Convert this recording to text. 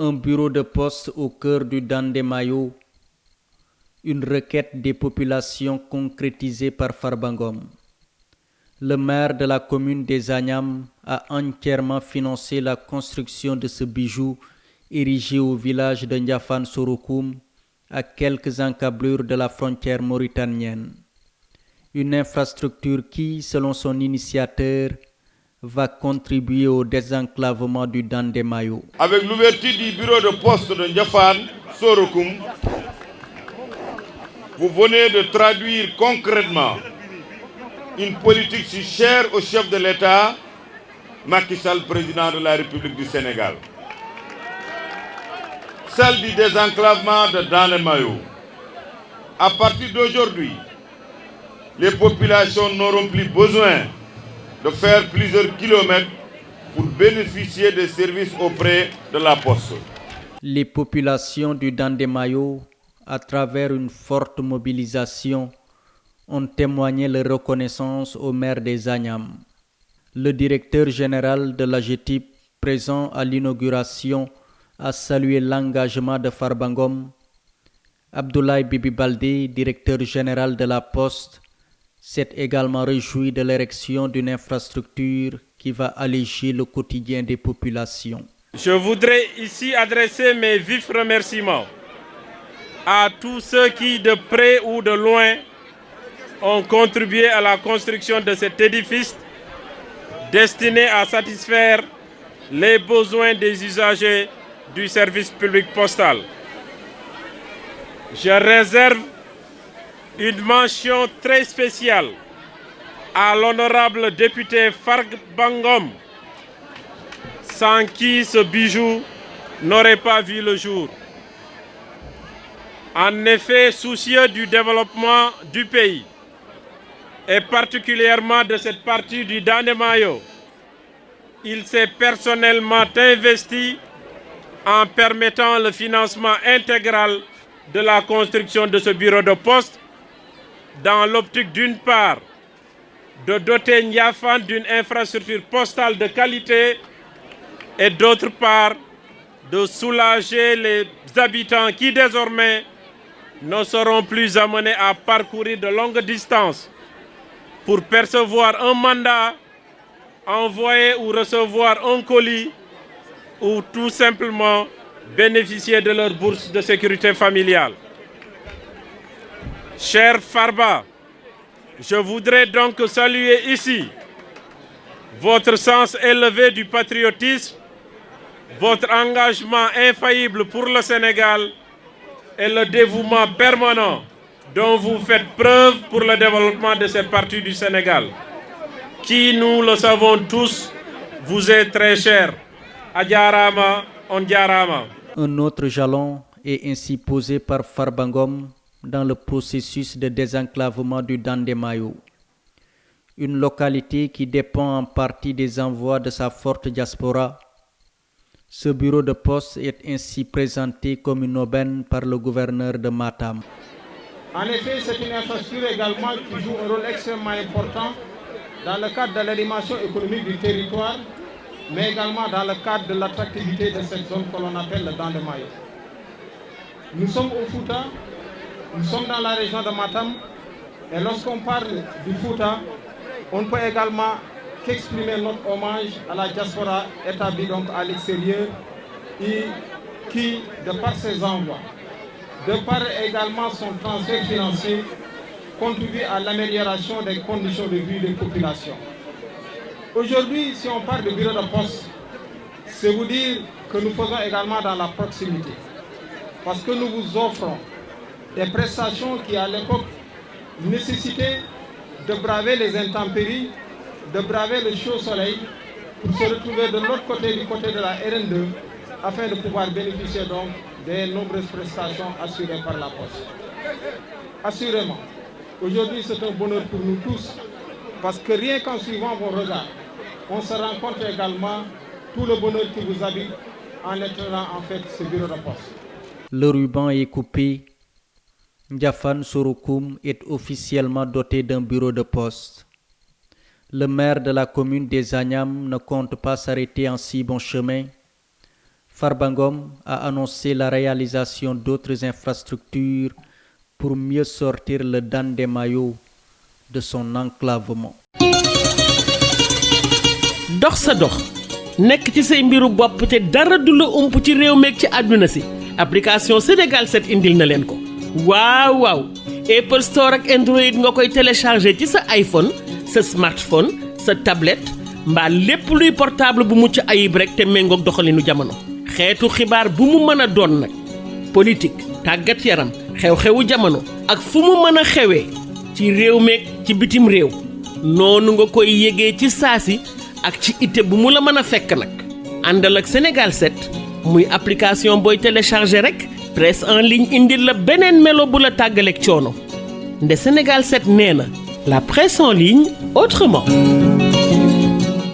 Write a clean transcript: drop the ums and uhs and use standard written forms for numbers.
Un bureau de poste au cœur du Dandemayo, une requête des populations concrétisée par Farbangom. Le maire de la commune des Agnam a entièrement financé la construction de ce bijou érigé au village de Ndiafane Sorokoum, à quelques encablures de la frontière mauritanienne. Une infrastructure qui, selon son initiateur, va contribuer au désenclavement du Dandemayo. Avec l'ouverture du bureau de poste de Ndiafane Sorokoum, vous venez de traduire concrètement une politique si chère au chef de l'État, Macky Sall, président de la République du Sénégal. Celle du désenclavement de Dandemayo. À partir d'aujourd'hui, les populations n'auront plus besoin de faire plusieurs kilomètres pour bénéficier des services auprès de la poste. Les populations du Dandemayo, à travers une forte mobilisation, ont témoigné leur reconnaissance au maire des Agnam. Le directeur général de l'AGETIP, présent à l'inauguration, a salué l'engagement de Farbangom. Abdoulaye Bibi Baldé, directeur général de la Poste, s'est également réjoui de l'érection d'une infrastructure qui va alléger le quotidien des populations. Je voudrais ici adresser mes vifs remerciements à tous ceux qui, de près ou de loin, ont contribué à la construction de cet édifice destiné à satisfaire les besoins des usagers du service public postal. Je réserve une mention très spéciale à l'honorable député Farbangom, sans qui ce bijou n'aurait pas vu le jour. En effet, soucieux du développement du pays, et particulièrement de cette partie du Dandemayo, il s'est personnellement investi en permettant le financement intégral de la construction de ce bureau de poste dans l'optique d'une part de doter Ndiafane d'une infrastructure postale de qualité et d'autre part de soulager les habitants qui désormais ne seront plus amenés à parcourir de longues distances pour percevoir un mandat, envoyer ou recevoir un colis ou tout simplement bénéficier de leur bourse de sécurité familiale. Cher Farba, je voudrais donc saluer ici votre sens élevé du patriotisme, votre engagement infaillible pour le Sénégal et le dévouement permanent dont vous faites preuve pour le développement de cette partie du Sénégal, qui, nous le savons tous, vous est très cher. Adjarama, Ondjarama. Un autre jalon est ainsi posé par Farbangom dans le processus de désenclavement du Dandemayo, une localité qui dépend en partie des envois de sa forte diaspora. Ce bureau de poste est ainsi présenté comme une aubaine par le gouverneur de Matam. En effet, c'est une infrastructure également qui joue un rôle extrêmement important dans le cadre de l'animation économique du territoire, mais également dans le cadre de l'attractivité de cette zone que l'on appelle le Dandemayo. Nous sommes au Fouta, nous sommes dans la région de Matam, et lorsqu'on parle du Fouta, on peut également qu'exprimer notre hommage à la diaspora établie donc à l'extérieur et qui, de par ses envois, de par également son transfert financier, contribue à l'amélioration des conditions de vie des populations. Aujourd'hui, si on parle de bureau de poste, c'est vous dire que nous faisons également dans la proximité. Parce que nous vous offrons des prestations qui, à l'époque, nécessitaient de braver les intempéries, de braver le chaud soleil, pour se retrouver de l'autre côté, du côté de la RN2, afin de pouvoir bénéficier donc des nombreuses prestations assurées par la Poste. Assurément, aujourd'hui c'est un bonheur pour nous tous, parce que rien qu'en suivant vos regards, on se rend compte également tout le bonheur qui vous habite en étant en fait ce bureau de poste. Le ruban est coupé. Ndiafane Sorokoum est officiellement doté d'un bureau de poste. Le maire de la commune des Agnam ne compte pas s'arrêter en si bon chemin. Farba Ngom a annoncé la réalisation d'autres infrastructures pour mieux sortir le Dandemayo de son enclavement. dox sa dox nekk ci say mbiru bopp te dara du la ump ci réew meeg ci àdduna si application Sénégal 7 indil na leen ko waaw Apple Store ak Android nga koy télécharger ci sa iPhone sa smartphone sa tablette mbaa lépp luy portable bu mucc ayib rek te méngoog doxalinu jamono xeetu xibaar bu mu mën a doon nag politique tàggat yaram xew-xewu jamono ak fu mu mën a xewee ci réew meeg ci bitim réew noonu nga koy yégee ci saasi ak ci ité bu mu la mën a fekk nag àndal ak Sénégal 7 muy application booy télécharger rek presse en ligne indil la beneen melo bu la tàggaleeg coono nde Sénégal 7 nee na la presse en ligne autrement.